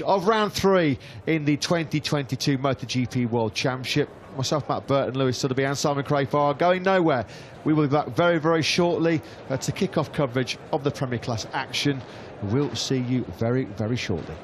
Of round 3 in the 2022 MotoGP World Championship. Myself, Matt Burton, Lewis Sotheby and Simon Craig are going nowhere. We will be back very, very shortly to kick off coverage of the Premier Class action. We'll see you very, very shortly.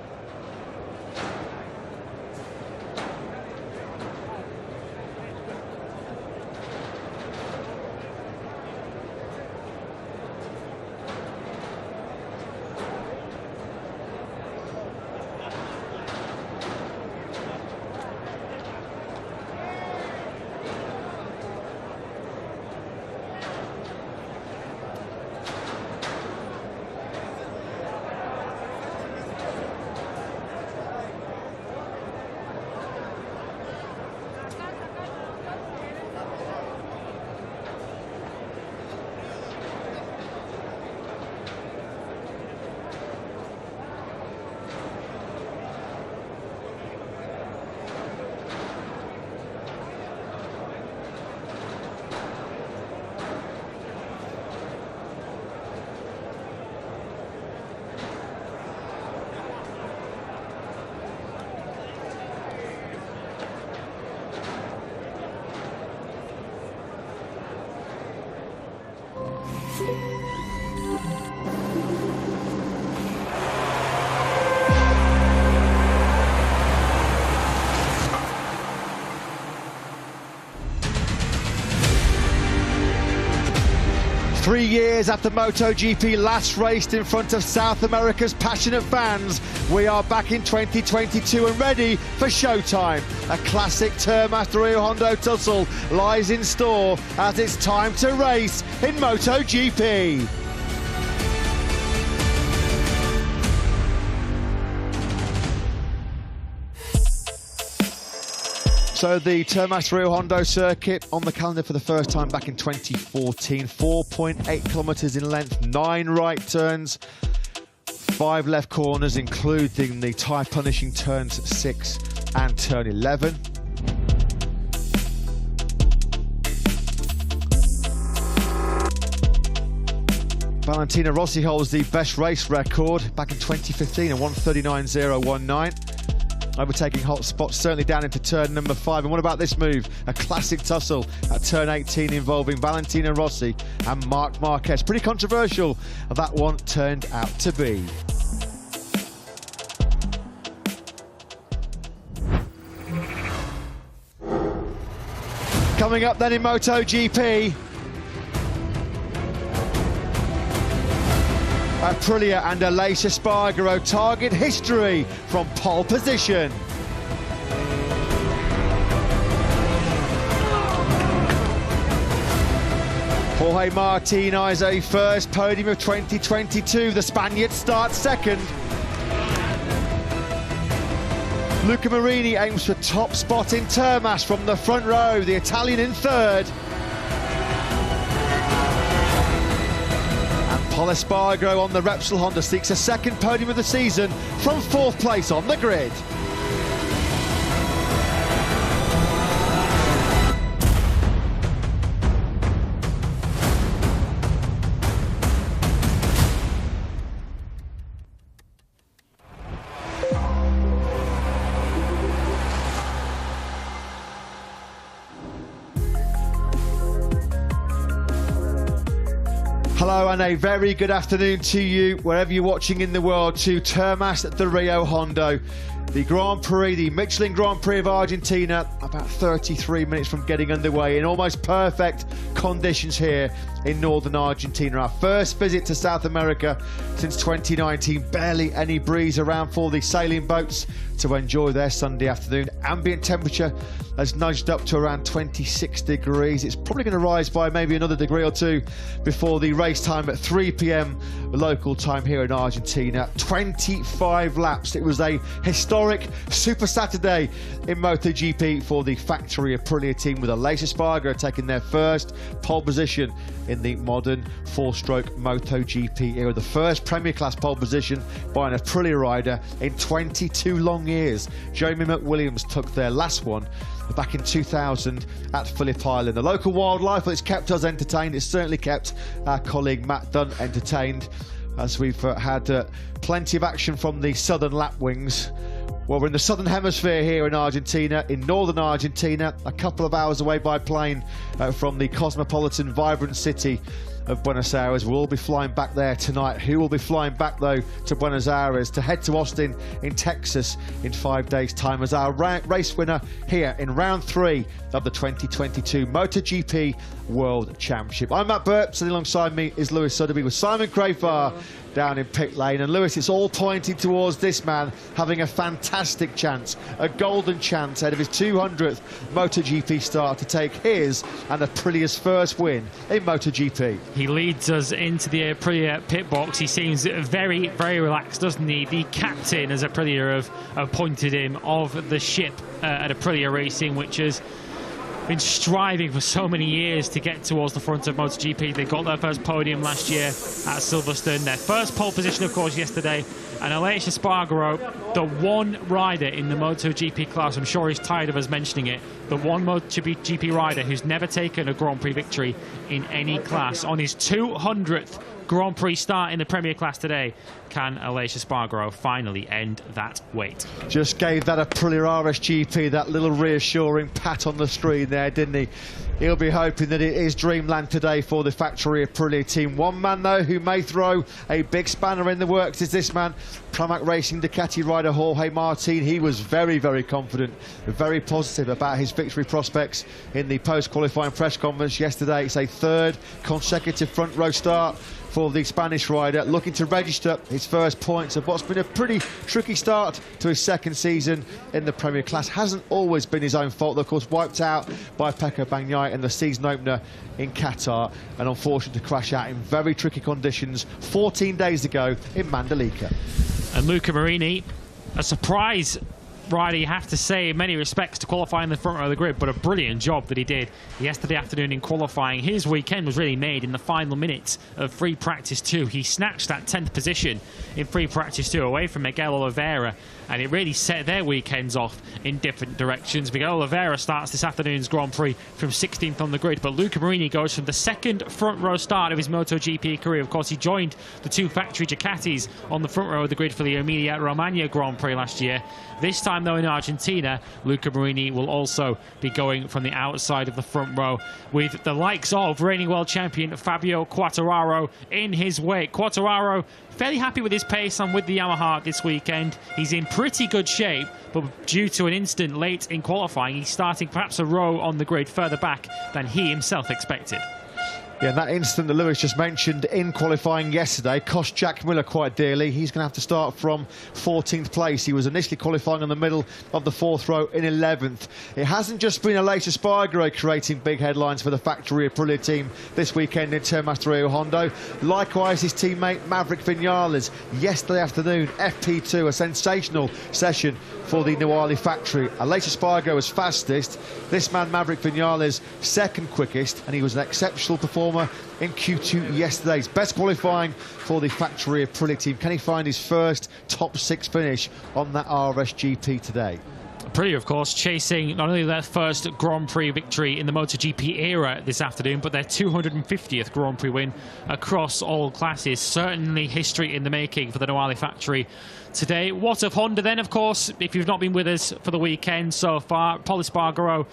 Three years after MotoGP last raced in front of South America's passionate fans, we are back in 2022 and ready for showtime. A classic Termas Rio Hondo tussle lies in store as it's time to race in MotoGP. So the Termas Rio Hondo circuit on the calendar for the first time back in 2014. 4.8 kilometres in length, 9 right turns, 5 left corners, including the tyre punishing turns 6 and turn 11. Valentino Rossi holds the best race record back in 2015 at 1:39.019. Overtaking hot spots certainly down into turn number 5. And what about this move? A classic tussle at turn 18 involving Valentino Rossi and Marc Marquez. Pretty controversial, that one turned out to be. Coming up then in MotoGP, Aprilia and Aleix Espargaro target history from pole position. Jorge Martin eyes a first podium of 2022. The Spaniard starts second. Luca Marini aims for top spot in Termas from the front row. The Italian in third. Pol Espargaro on the Repsol Honda seeks a second podium of the season from 4th place on the grid. Hello and a very good afternoon to you, wherever you're watching in the world, to Termas the Rio Hondo. The Grand Prix, the Michelin Grand Prix of Argentina, about 33 minutes from getting underway in almost perfect conditions here in northern Argentina. Our first visit to South America since 2019. Barely any breeze around for the sailing boats to enjoy their Sunday afternoon. Ambient temperature has nudged up to around 26 degrees. It's probably going to rise by maybe another degree or two before the race time at 3 p.m. local time here in Argentina. 25 laps. It was a historic Super Saturday in MotoGP for the factory Aprilia team, with Aleix Espargaro taking their first pole position in the modern 4-stroke MotoGP era. The first Premier Class pole position by an Aprilia rider in 22 long years. Jeremy McWilliams took their last one back in 2000 at Phillip Island. The local wildlife, well, it's kept us entertained. It's certainly kept our colleague Matt Dunn entertained. as we've had plenty of action from the southern lap wings. Well, we're in the southern hemisphere here in Argentina, in northern Argentina, a couple of hours away by plane from the cosmopolitan, vibrant city of Buenos Aires. We'll all be flying back there tonight. Who will be flying back, though, to Buenos Aires to head to Austin in Texas in 5 days' time as our race winner here in round 3 of the 2022 MotoGP World Championship. I'm Matt Burt, sitting alongside me is Lewis Sotheby with Simon Crafar down in pit lane. And Lewis, it's all pointing towards this man having a fantastic chance, a golden chance ahead of his 200th MotoGP start to take his and Aprilia's first win in MotoGP. He leads us into the Aprilia pit box. He seems very, very relaxed, doesn't he? The captain, as Aprilia have appointed him, of the ship at Aprilia Racing, which has been striving for so many years to get towards the front of MotoGP. They got their first podium last year at Silverstone. Their first pole position, of course, yesterday. And Aleix Espargaro, the one rider in the MotoGP class, I'm sure he's tired of us mentioning it, the one MotoGP rider who's never taken a Grand Prix victory in any class. On his 200th Grand Prix start in the Premier class today, can Aleix Espargaro finally end that wait? Just gave that Aprilia RSGP that little reassuring pat on the screen there, didn't he? He'll be hoping that it is dreamland today for the factory Aprilia team. One man, though, who may throw a big spanner in the works is this man, Pramac Racing Ducati rider Jorge Martin. He was very, very confident, very positive about his victory prospects in the post-qualifying press conference yesterday. It's a third consecutive front row start for the Spanish rider, looking to register his first points of what's been a pretty tricky start to his second season in the Premier class. Hasn't always been his own fault, of course, wiped out by Pecco Bagnaia in the season opener in Qatar, and unfortunate to crash out in very tricky conditions 14 days ago in Mandalika. And Luca Marini, a surprise rider, you have to say, in many respects, to qualify in the front row of the grid, but a brilliant job that he did yesterday afternoon in qualifying. His weekend was really made in the final minutes of free practice 2. He snatched that 10th position in free practice 2 away from Miguel Oliveira, and it really set their weekends off in different directions. Miguel Oliveira starts this afternoon's Grand Prix from 16th on the grid, but Luca Marini goes from the second front row start of his MotoGP career. Of course, he joined the two factory Ducatis on the front row of the grid for the Emilia-Romagna Grand Prix last year. This time, though, in Argentina, Luca Marini will also be going from the outside of the front row with the likes of reigning world champion Fabio Quartararo in his wake. Quartararo fairly happy with his pace and with the Yamaha this weekend. He's in pretty good shape, but due to an incident late in qualifying, he's starting perhaps a row on the grid further back than he himself expected. Yeah, and that incident that Lewis just mentioned in qualifying yesterday cost Jack Miller quite dearly. He's going to have to start from 14th place. He was initially qualifying in the middle of the 4th row in 11th. It hasn't just been Aleix Espargaro creating big headlines for the factory Aprilia team this weekend in Termas de Rio Hondo. Likewise, his teammate Maverick Vinales yesterday afternoon, FP2, a sensational session for the Nuali factory. Aleix Espargaro was fastest. This man, Maverick Vinales, second quickest, and he was an exceptional performer in Q2 yesterday's best qualifying for the factory Aprilia team. Can he find his first top 6 finish on that RSGP today? Aprilia, of course, chasing not only their first Grand Prix victory in the MotoGP era this afternoon, but their 250th Grand Prix win across all classes. Certainly history in the making for the Nuali factory today. What of Honda then, of course, if you've not been with us for the weekend so far? Pol Espargaro,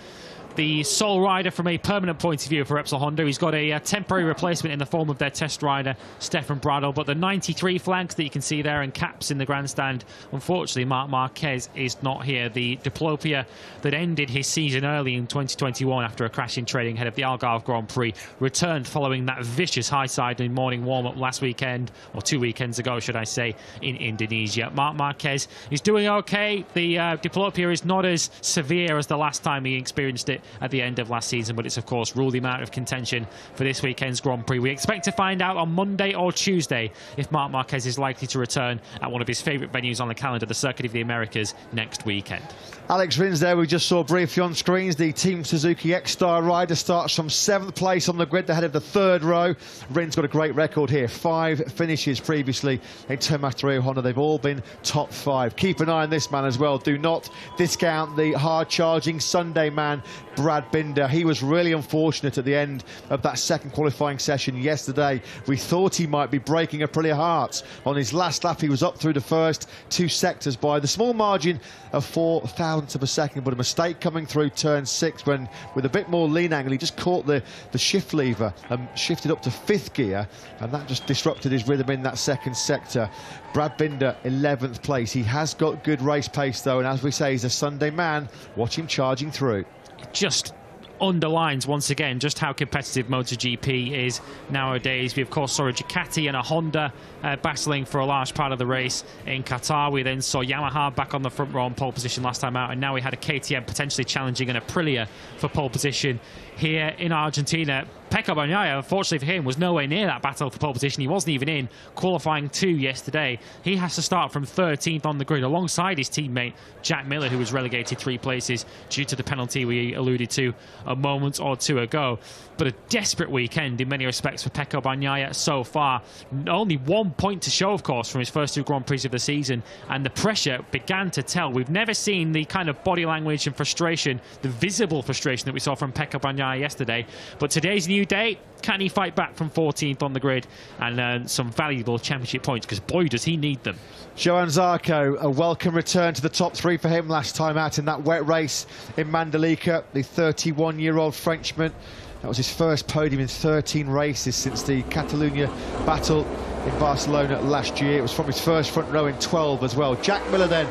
the sole rider from a permanent point of view for Repsol Honda. He's got a temporary replacement in the form of their test rider, Stefan Bradl. But the 93 flags that you can see there and caps in the grandstand, unfortunately, Marc Marquez is not here. The diplopia that ended his season early in 2021 after a crash in training ahead of the Algarve Grand Prix returned following that vicious high-side in morning warm-up last weekend, or 2 weekends ago, should I say, in Indonesia. Marc Marquez is doing okay. The diplopia is not as severe as the last time he experienced it at the end of last season, but it's of course ruled him out of contention for this weekend's Grand Prix. We expect to find out on Monday or Tuesday if Marc Marquez is likely to return at one of his favourite venues on the calendar, the Circuit of the Americas, next weekend. Alex Rins there, we just saw briefly on screens. The Team Suzuki X-Star rider starts from 7th place on the grid ahead of the 3rd row. Rins got a great record here, 5 finishes previously in Termas de Rio Hondo. They've all been top 5. Keep an eye on this man as well. Do not discount the hard-charging Sunday man, Brad Binder. He was really unfortunate at the end of that second qualifying session yesterday. We thought he might be breaking Aprilia hearts. On his last lap, he was up through the first 2 sectors by the small margin of 0.04 of a second, but a mistake coming through turn 6 when, with a bit more lean angle, he just caught the shift lever and shifted up to 5th gear, and that just disrupted his rhythm in that second sector. Brad Binder, 11th place. He has got good race pace though, and as we say, he's a Sunday man. Watch him charging through. Just underlines once again just how competitive MotoGP is nowadays. We of course saw a Ducati and a Honda battling for a large part of the race in Qatar. We then saw Yamaha back on the front row on pole position last time out, and now we had a KTM potentially challenging an Aprilia for pole position here in Argentina. Pecco Bagnaia, unfortunately for him, was nowhere near that battle for pole position. He wasn't even in qualifying 2 yesterday. He has to start from 13th on the grid alongside his teammate Jack Miller, who was relegated 3 places due to the penalty we alluded to a moment or 2 ago. But a desperate weekend in many respects for Pecco Bagnaia so far. Only 1 point to show, of course, from his first 2 Grand Prix of the season, and the pressure began to tell. We've never seen the kind of body language and frustration, the visible frustration that we saw from Pecco Bagnaia yesterday. But today's new day. Can he fight back from 14th on the grid and earn some valuable championship points? Because boy, does he need them. Johann Zarco, a welcome return to the top 3 for him last time out in that wet race in Mandalika. The 31-year-old Frenchman. That was his first podium in 13 races since the Catalunya battle in Barcelona last year. It was from his first front row in 12 as well. Jack Miller then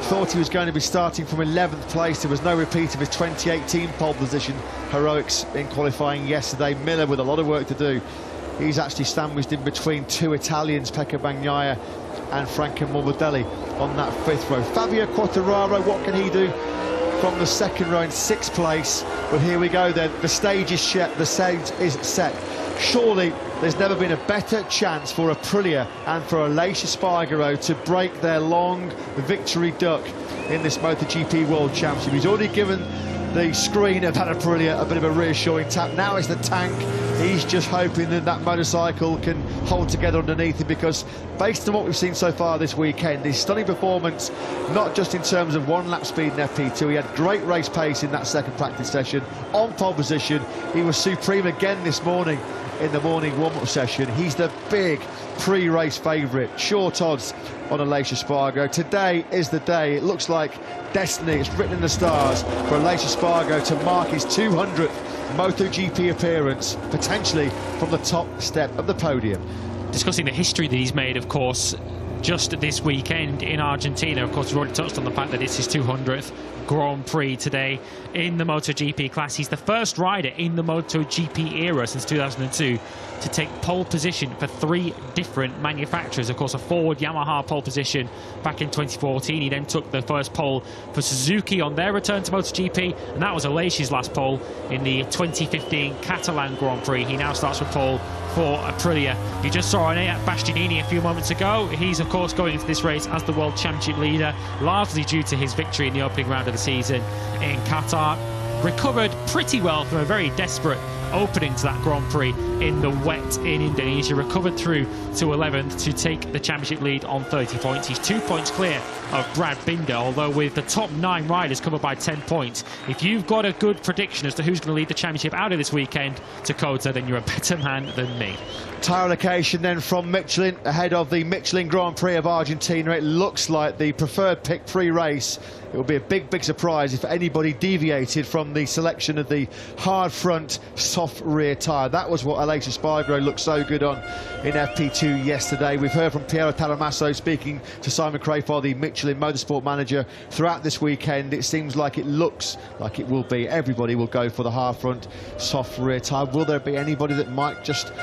thought he was going to be starting from 11th place. There was no repeat of his 2018 pole position heroics in qualifying yesterday. Miller with a lot of work to do. He's actually sandwiched in between 2 Italians, Pecco Bagnaia and Franco Morbidelli, on that 5th row. Fabio Quartararo, what can he do from the 2nd row in 6th place? But here we go then. The stage is set. The stage is set. Surely there's never been a better chance for Aprilia and for Aleix Espargaro to break their long victory duck in this MotoGP World Championship. He's already given the screen of that Aprilia a bit of a reassuring tap. Now it's the tank. He's just hoping that that motorcycle can hold together underneath him, because based on what we've seen so far this weekend, his stunning performance, not just in terms of 1 lap speed in FP2, he had great race pace in that second practice session, on pole position. He was supreme again this morning in the morning warm-up session. He's the big pre-race favourite. Short odds on Aleix Espargaro. Today is the day. It looks like destiny. It's written in the stars for Aleix Espargaro to mark his 200th MotoGP appearance, potentially from the top step of the podium. Discussing the history that he's made, of course, just this weekend in Argentina. Of course, we've already touched on the fact that it's his 200th Grand Prix today in the MotoGP class. He's the first rider in the MotoGP era since 2002 to take pole position for 3 different manufacturers. Of course, a Ford Yamaha pole position back in 2014. He then took the first pole for Suzuki on their return to MotoGP, and that was Aleix's last pole in the 2015 Catalan Grand Prix. He now starts with pole for Aprilia. You just saw Enea Bastianini a few moments ago. He's, of course, going into this race as the World Championship leader, largely due to his victory in the opening round of the season in Qatar. Recovered pretty well from a very desperate opening to that Grand Prix in the wet in Indonesia. Recovered through to 11th to take the championship lead on 30 points. He's 2 points clear of Brad Binder, although with the top 9 riders covered by 10 points. If you've got a good prediction as to who's going to lead the championship out of this weekend, Dakota, then you're a better man than me. Tyre allocation then from Michelin ahead of the Michelin Grand Prix of Argentina. It looks like the preferred pick pre-race. It will be a big surprise if anybody deviated from the selection of the hard front, soft rear tyre. That was what Aleix Espargaro looked so good on in FP2 yesterday. We've heard from Piero Taramasso speaking to Simon Crafar, the Michelin motorsport manager, throughout this weekend. It seems like it looks like it will be. Everybody will go for the hard front, soft rear tyre. Will there be anybody that might just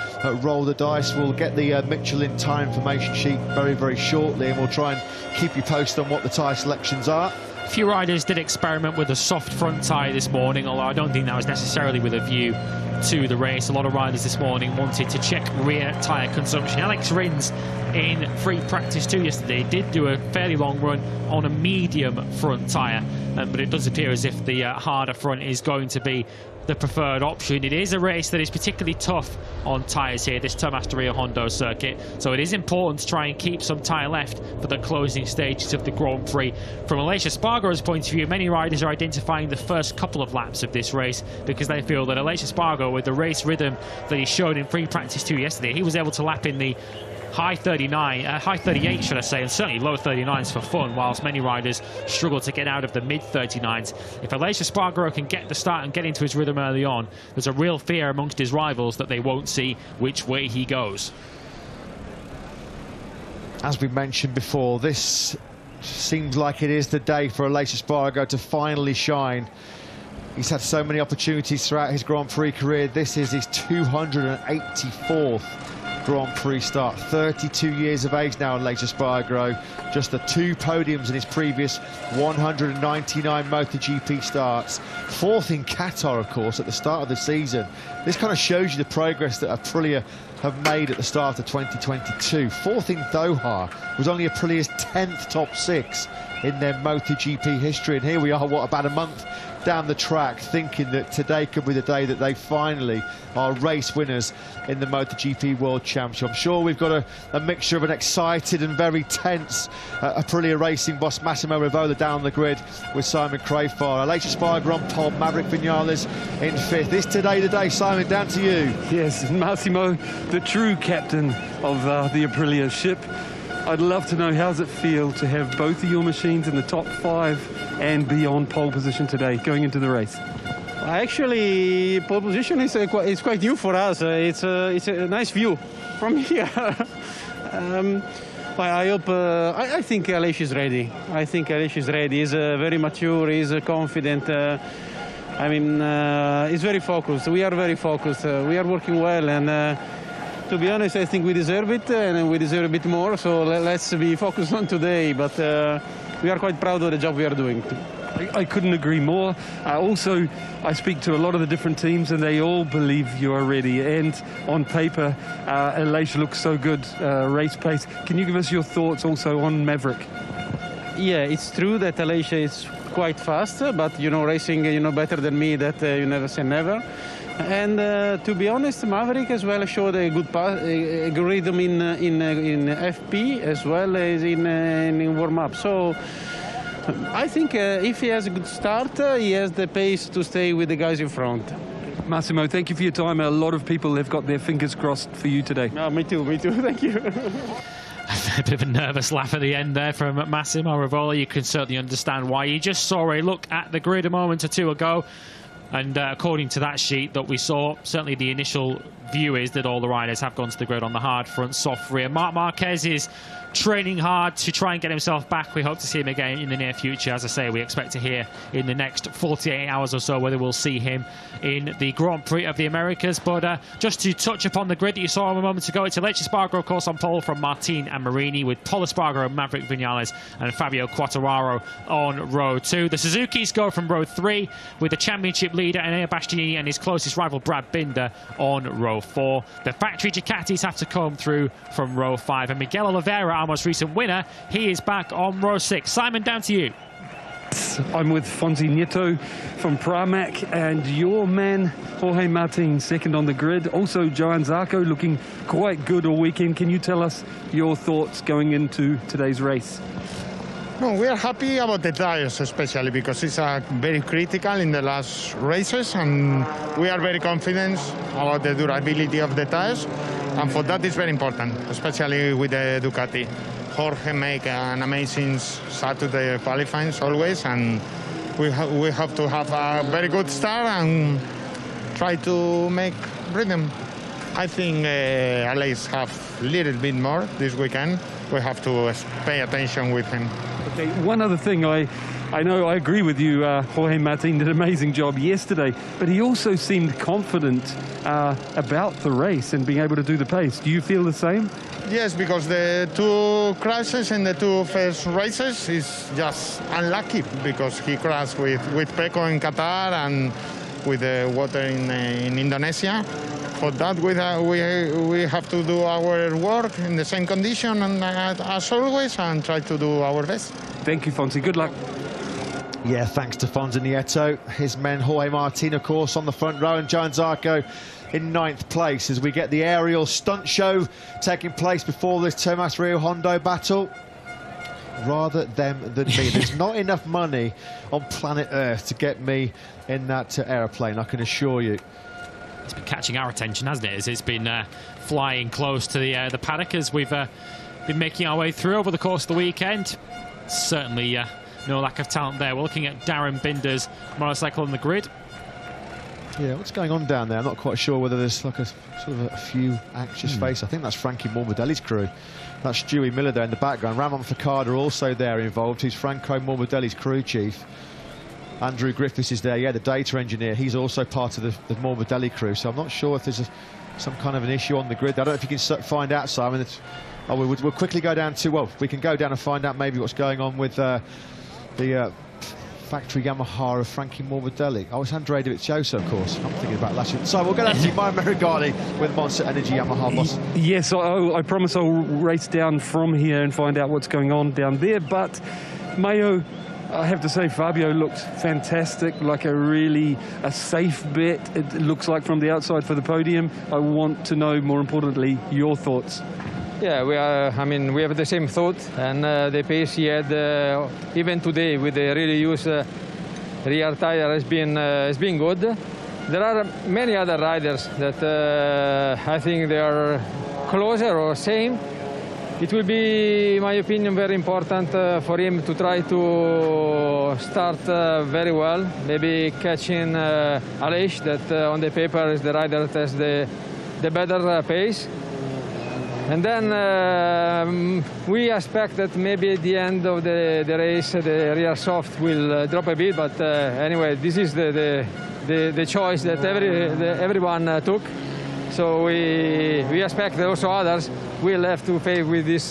roll the dice? We'll get the Michelin tyre information sheet very shortly, and we'll try and keep you posted on what the tyre selections are. A few riders did experiment with a soft front tyre this morning, although I don't think that was necessarily with a view to the race. A lot of riders this morning wanted to check rear tyre consumption. Alex Rins in free practice 2 yesterday did do a fairly long run on a medium front tyre, but it does appear as if the harder front is going to be the preferred option. It is a race that is particularly tough on tyres here, this Termas de Rio Hondo circuit, so it is important to try and keep some tyre left for the closing stages of the Grand Prix. From Aleix Espargaro's point of view, many riders are identifying the first couple of laps of this race because they feel that Aleix Espargaro, with the race rhythm that he showed in free practice 2 yesterday, he was able to lap in the high 38 should I say, and certainly low 39s for fun, whilst many riders struggle to get out of the mid 39s. If Aleix Espargaro can get the start and get into his rhythm early on, there's a real fear amongst his rivals that they won't see which way he goes. As we mentioned before, this seems like it is the day for Aleix Espargaro to finally shine. He's had so many opportunities throughout his Grand Prix career. This is his 284th Grand Prix start. 32 years of age now, Aleix Espargaro. Just the 2 podiums in his previous 199 MotoGP starts. 4th in Qatar, of course, at the start of the season. This kind of shows you the progress that Aprilia have made at the start of 2022. 4th in Doha was only Aprilia's 10th top 6 in their MotoGP history. And here we are, what, about a month down the track, thinking that today could be the day that they finally are race winners in the MotoGP World Championship. I'm sure we've got a mixture of an excited and very tense Aprilia Racing boss Massimo Rivola down the grid with Simon Crafar. Aleix Espargaro on pole, Maverick Vinales in 5th. Is today the day? Simon, down to you. Yes, Massimo, the true captain of the Aprilia ship. I'd love to know, how does it feel to have both of your machines in the top 5 and be on pole position today, going into the race? Actually, pole position is quite new for us. It's a nice view from here. I hope. I think Aleix is ready. I think Aleix is ready. He's very mature. He's confident. I mean, he's very focused. We are very focused. We are working well, and to be honest, I think we deserve it, and we deserve a bit more. So let's be focused on today. But we are quite proud of the job we are doing. I couldn't agree more. Also, I speak to a lot of the different teams, and they all believe you are ready. And on paper, Aleix looks so good, race pace. Can you give us your thoughts also on Maverick? Yeah, it's true that Aleix is quite fast, but you know, racing, you know better than me that you never say never. And to be honest, Maverick as well showed a good rhythm in FP as well as in warm-up. So I think if he has a good start, he has the pace to stay with the guys in front. Massimo, thank you for your time. A lot of people have got their fingers crossed for you today. Me too, thank you. A bit of a nervous laugh at the end there from Massimo Rivola. You can certainly understand why. You just saw a look at the grid a moment or two ago, and according to that sheet that we saw, certainly the initial view is that all the riders have gone to the grid on the hard front, soft rear. Marc Marquez is training hard to try and get himself back. We hope to see him again in the near future. As I say, we expect to hear in the next 48 hours or so whether we'll see him in the Grand Prix of the Americas. But just to touch upon the grid that you saw a moment ago, it's Aleix Espargaro, of course, on pole from Martin and Marini, with Pol Espargaro, Maverick Vinales and Fabio Quartararo on row 2. The Suzukis go from row 3 with the championship leader Enea Bastianini and his closest rival Brad Binder on row 4. The factory Ducatis have to come through from row 5, and Miguel Oliveira, our most recent winner, he is back on row 6. Simon, down to you. I'm with Fonzi Nieto from Pramac, and your man Jorge Martin second on the grid. Also Johan Zarco looking quite good all weekend. Can you tell us your thoughts going into today's race? No, we are happy about the tires, especially because it's very critical in the last races, and we are very confident about the durability of the tires, and for that it's very important, especially with the Ducati. Jorge make an amazing start to the qualifying always, and we have to have a very good start and try to make rhythm. I think Aleix have a little bit more this weekend. We have to pay attention with him. Okay, one other thing, I know I agree with you, Jorge Martin did an amazing job yesterday, but he also seemed confident about the race and being able to do the pace. Do you feel the same? Yes, because the 2 crashes in the 2 first races is just unlucky, because he crashed with Pecco in Qatar, and with the water in Indonesia. For that, we have to do our work in the same condition and as always, and try to do our best. Thank you, Fonzie. Good luck. Yeah, thanks to Fonzie Nieto. His men, Jorge Martin, of course, on the front row, and Joan Zarco in 9th place as we get the aerial stunt show taking place before this Termas Rio Hondo battle. Rather them than me. There's not enough money on planet Earth to get me in that aeroplane, I can assure you. It's been catching our attention, hasn't it? As it's been flying close to the paddock as we've been making our way through over the course of the weekend. Certainly no lack of talent there. We're looking at Darren Binder's motorcycle on the grid. Yeah, what's going on down there? I'm not quite sure whether there's like a sort of a few anxious faces. I think that's Frankie Morbidelli's crew. That's Stewie Miller there in the background. Ramon Facada also there involved. He's Franco Morbidelli's crew chief. Andrew Griffiths is there, yeah, the data engineer. He's also part of the Morbidelli crew. So I'm not sure if there's some kind of an issue on the grid. I don't know if you can find out, Simon. We'll quickly go down to, well, we can go down and find out maybe what's going on with the factory Yamaha of Frankie Morbidelli. Oh, it's Andrea Dovizioso, of course. I'm thinking about last year. So we'll go down to Maya Merigani with Monster Energy Yamaha boss. Yes, I promise I'll race down from here and find out what's going on down there. But Mayo, I have to say, Fabio looked fantastic, like a safe bet, it looks like, from the outside for the podium. I want to know, more importantly, your thoughts. Yeah, we have the same thought, and the pace he had even today with the really used rear tire has been good. There are many other riders that I think they are closer or same. It will be, in my opinion, very important for him to try to start very well, maybe catching Aleix, that on the paper is the rider that has the better pace. And then we expect that maybe at the end of the race the rear soft will drop a bit, but anyway, this is the choice that everyone took. So we expect that also others will have to face with this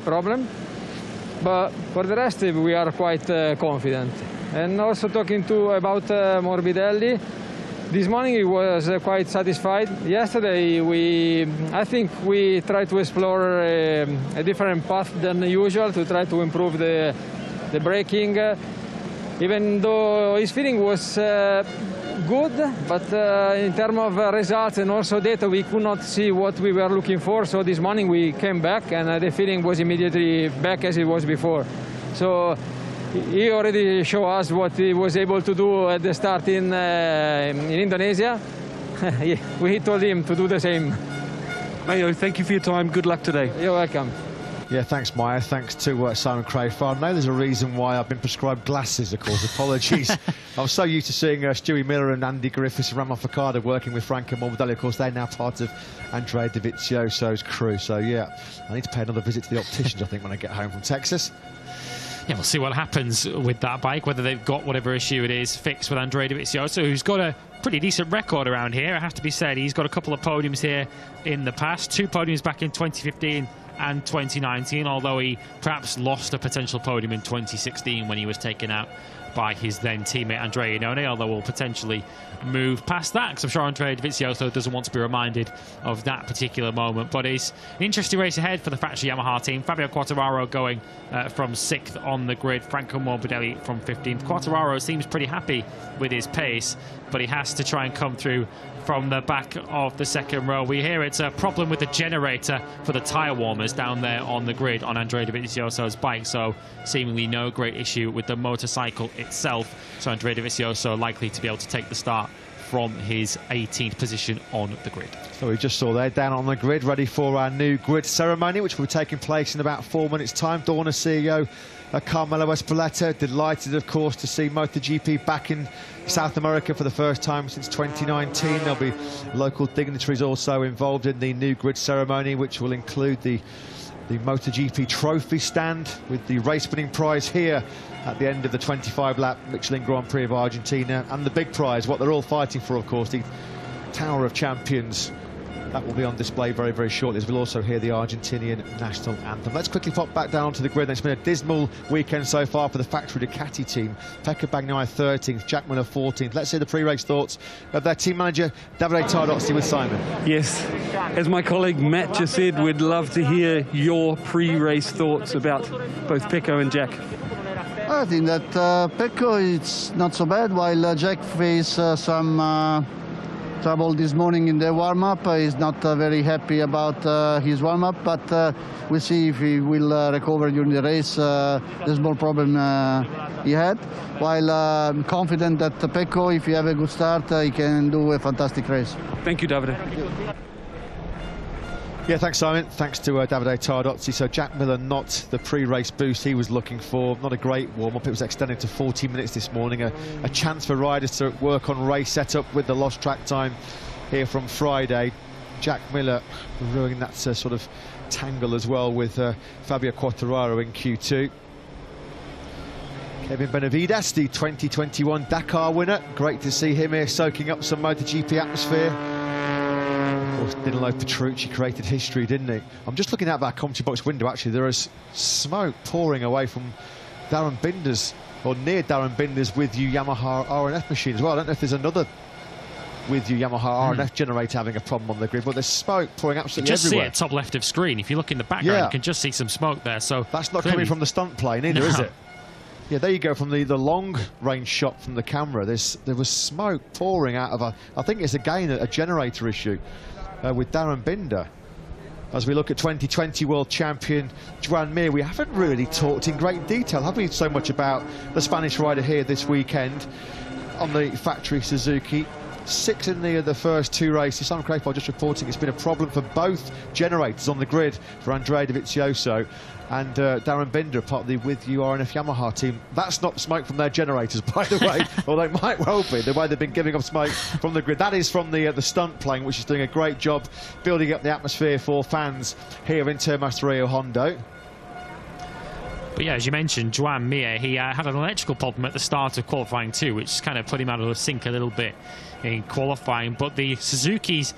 problem. But for the rest, we are quite confident. And also talking about Morbidelli, this morning he was quite satisfied. Yesterday, I think we tried to explore a different path than usual to try to improve the braking. Even though his feeling was good, but in terms of results and also data, we could not see what we were looking for. So this morning we came back, and the feeling was immediately back as it was before. So he already showed us what he was able to do at the start in Indonesia. We told him to do the same. Mayo, thank you for your time. Good luck today. You're welcome. Yeah, thanks, Maya. Thanks to Simon Crayford. I know there's a reason why I've been prescribed glasses, of course. Apologies. I was so used to seeing Stewie Miller and Andy Griffiths and Ramon Facada working with Franco Morbidelli. Of course, they're now part of Andrea Dovizioso's crew. So, yeah, I need to pay another visit to the opticians, I think, when I get home from Texas. Yeah, we'll see what happens with that bike, whether they've got whatever issue it is fixed with Andrea Dovizioso, who's got a pretty decent record around here, it has to be said. He's got a couple of podiums here in the past, 2 podiums back in 2015 and 2019, although he perhaps lost a potential podium in 2016 when he was taken out by his then teammate Andrea Iannone, although we'll potentially move past that because I'm sure Andrea Dovizioso doesn't want to be reminded of that particular moment. But it's an interesting race ahead for the factory Yamaha team. Fabio Quartararo going from 6th on the grid, Franco Morbidelli from 15th. Quartararo seems pretty happy with his pace, but he has to try and come through from the back of the second row. We hear it's a problem with the generator for the tyre warmers down there on the grid on Andrea Dovizioso's bike, so seemingly no great issue with the motorcycle itself. So Andrea Dovizioso likely to be able to take the start from his 18th position on the grid. So we just saw there down on the grid, ready for our new grid ceremony, which will be taking place in about 4 minutes' time. Dorna CEO Carmelo Espeleta, delighted, of course, to see MotoGP back in South America for the first time since 2019. There'll be local dignitaries also involved in the new grid ceremony, which will include the MotoGP trophy stand with the race-winning prize here at the end of the 25-lap Michelin Grand Prix of Argentina, and the big prize, what they're all fighting for, of course, the Tower of Champions That will be on display very, very shortly, as we'll also hear the Argentinian national anthem. Let's quickly pop back down onto the grid. It's been a dismal weekend so far for the factory Ducati team. Pecco Bagnaia 13th, Jack Miller 14th. Let's hear the pre-race thoughts of their team manager, Davide Tardozzi, with Simon. Yes, as my colleague Matt just said, we'd love to hear your pre-race thoughts about both Pecco and Jack. I think that Pecco is not so bad, while Jack faced some trouble this morning in the warm-up. He's not very happy about his warm-up, but we'll see if he will recover during the race. The small problem he had. While I'm confident that Pecco, if he have a good start, he can do a fantastic race. Thank you, Davide. Yeah, thanks, Simon. Thanks to Davide Tardozzi. So Jack Miller, not the pre-race boost he was looking for. Not a great warm-up. It was extended to 40 minutes this morning. A chance for riders to work on race setup with the lost track time here from Friday. Jack Miller ruining that sort of tangle as well with Fabio Quartararo in Q2. Kevin Benavides, the 2021 Dakar winner. Great to see him here soaking up some MotoGP atmosphere. Of course, Danilo Petrucci created history, didn't he? I'm just looking out that commentary box window, actually. There is smoke pouring away from Darren Binder's, or near Darren Binder's With You Yamaha RNF machine as well. I don't know if there's another With You Yamaha RNF generator having a problem on the grid, but there's smoke pouring absolutely just everywhere. See it top left of screen. If you look in the background, you can just see some smoke there. So that's not clearly coming from the stunt plane either, is it? Yeah, there you go, from the long range shot from the camera. There was smoke pouring out of I think it's again a generator issue with Darren Binder. As we look at 2020 world champion Joan Mir, we haven't really talked in great detail, have we, so much about the Spanish rider here this weekend on the factory Suzuki. 6 in the first 2 races. Simon Crayford just reporting it's been a problem for both generators on the grid for Andrea Dovizioso and Darren Binder, part of the With You RNF Yamaha team. That's not smoke from their generators, by the way, although it might well be the way they've been giving off smoke from the grid. That is from the stunt plane, which is doing a great job building up the atmosphere for fans here in Termas de Rio Hondo. But yeah, as you mentioned, Joan Mir, he had an electrical problem at the start of qualifying too, which kind of put him out of sync a little bit in qualifying. But the Suzuki's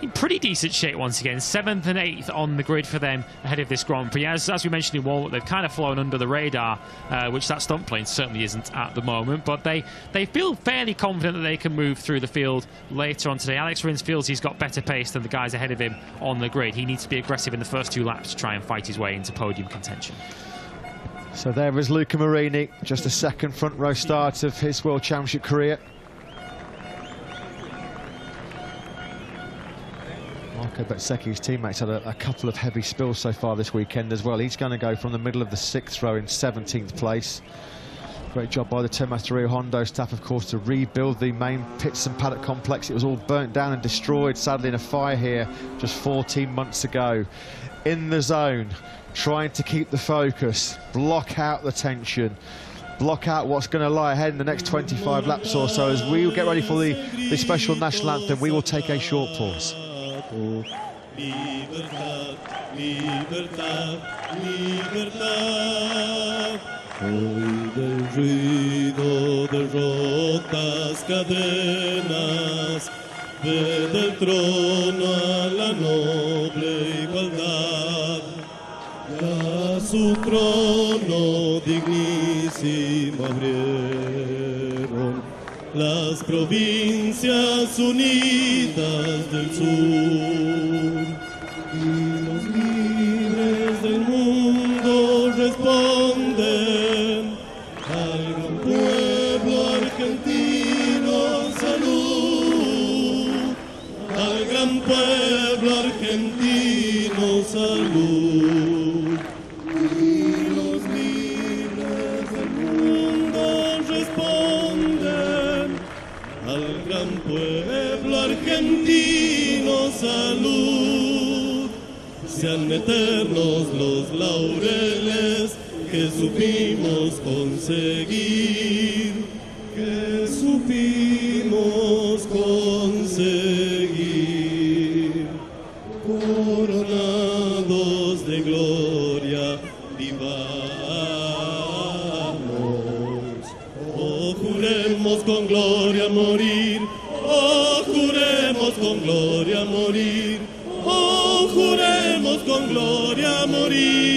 in pretty decent shape once again, 7th and 8th on the grid for them ahead of this Grand Prix. As we mentioned in warm-up, they've kind of flown under the radar, which that stunt plane certainly isn't at the moment. But they feel fairly confident that they can move through the field later on today. Alex Rins feels he's got better pace than the guys ahead of him on the grid. He needs to be aggressive in the first 2 laps to try and fight his way into podium contention. So there is Luca Marini, just a second front row start of his World Championship career. Marco Bezzecchi's teammates had a couple of heavy spills so far this weekend as well. He's going to go from the middle of the 6th row in 17th place. Great job by the Termas de Rio Hondo staff, of course, to rebuild the main pits and paddock complex. It was all burnt down and destroyed, sadly, in a fire here just 14 months ago. In the zone, trying to keep the focus, block out the tension, block out what's going to lie ahead in the next 25 laps or so. As we will get ready for the special national anthem, we will take a short pause. Libertad, libertad, libertad. Hoy del ruido de rotas cadenas, ve del trono a la noble igualdad. Y a su trono dignísimo abrieron las provincias unidas del sur, y los libres del mundo responden al gran pueblo argentino salud, al gran pueblo argentino salud. Y los libres del mundo responden al gran pueblo argentino salud. Sean eternos los laureles que supimos conseguir, que supimos conseguir. Coronados de gloria vivamos, o juremos con gloria morir, oh, juremos con gloria morir, oh, juremos con gloria morir.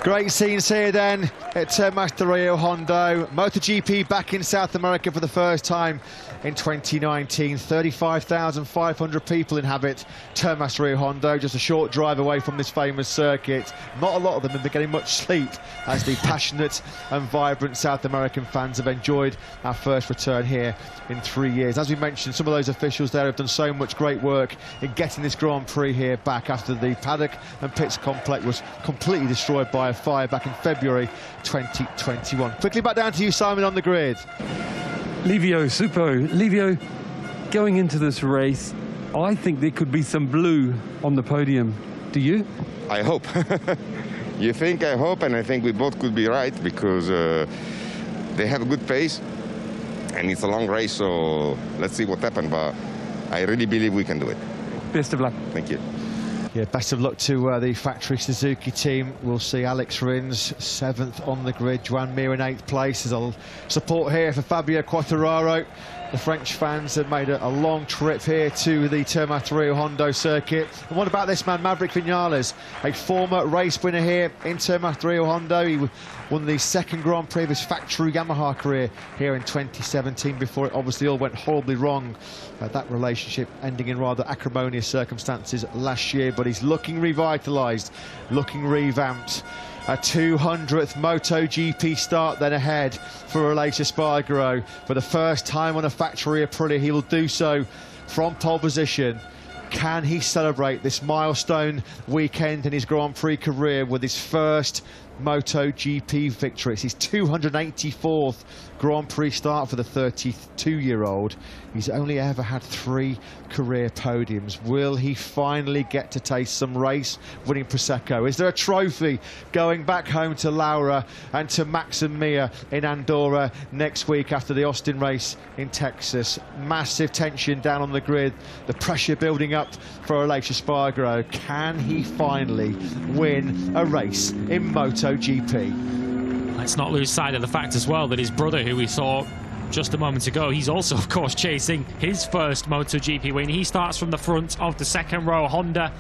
Great scenes here then at Termas de Rio Hondo. MotoGP back in South America for the first time in 2019. 35,500 people inhabit Termas de Rio Hondo, just a short drive away from this famous circuit. Not a lot of them have been getting much sleep as the passionate and vibrant South American fans have enjoyed our first return here in 3 years. As we mentioned, some of those officials there have done so much great work in getting this Grand Prix here back after the paddock and pits complex was completely destroyed by a fire back in February 2021. Quickly back down to you, Simon, on the grid. Livio Supo. Livio, going into this race, I think there could be some blue on the podium. Do you? I hope. You think, I hope, and I think we both could be right because they have a good pace and it's a long race, so let's see what happens, but I really believe we can do it. Best of luck. Thank you. Yeah, best of luck to the factory Suzuki team. We'll see Alex Rins 7th on the grid, Joan Mir in 8th place. There's a support here for Fabio Quartararo. The French fans have made a long trip here to the Termas de Rio Hondo circuit. And what about this man, Maverick Vinales, a former race winner here in Termas de Rio Hondo. He won the second Grand Prix of his factory Yamaha career here in 2017 before it obviously all went horribly wrong. That relationship ending in rather acrimonious circumstances last year, but he's looking revitalised, looking revamped. A 200th MotoGP start then ahead for Aleix Espargaro. For the first time on a factory Aprilia, he will do so from pole position. Can he celebrate this milestone weekend in his Grand Prix career with his first MotoGP victory? It's his 284th Grand Prix start for the 32-year-old. He's only ever had 3 career podiums. Will he finally get to taste some race-winning Prosecco? Is there a trophy going back home to Laura and to Max and Mia in Andorra next week after the Austin race in Texas? Massive tension down on the grid, the pressure building up for Aleix Espargaro. Can he finally win a race in MotoGP? Let's not lose sight of the fact as well that his brother, who we saw just a moment ago, he's also, of course, chasing his first MotoGP win. He starts from the front of the second row. Honda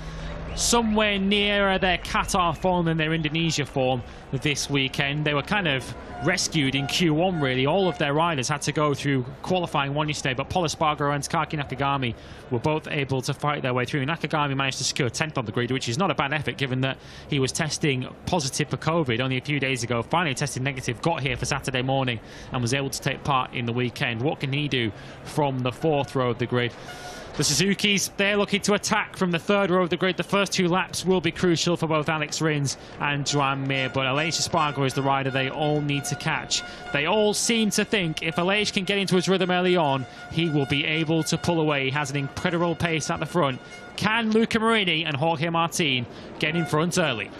somewhere nearer their Qatar form than their Indonesia form this weekend. They were kind of rescued in Q1, really. All of their riders had to go through qualifying one yesterday, but Pol Espargaro and Takaki Nakagami were both able to fight their way through. Nakagami managed to secure 10th on the grid, which is not a bad effort given that he was testing positive for COVID only a few days ago. Finally tested negative, got here for Saturday morning and was able to take part in the weekend. What can he do from the 4th row of the grid? The Suzukis, they're looking to attack from the 3rd row of the grid. The first 2 laps will be crucial for both Alex Rins and Joan Mir, but Aleix Espargaro is the rider they all need to catch. They all seem to think if Aleix can get into his rhythm early on, he will be able to pull away. He has an incredible pace at the front. Can Luca Marini and Jorge Martin get in front early?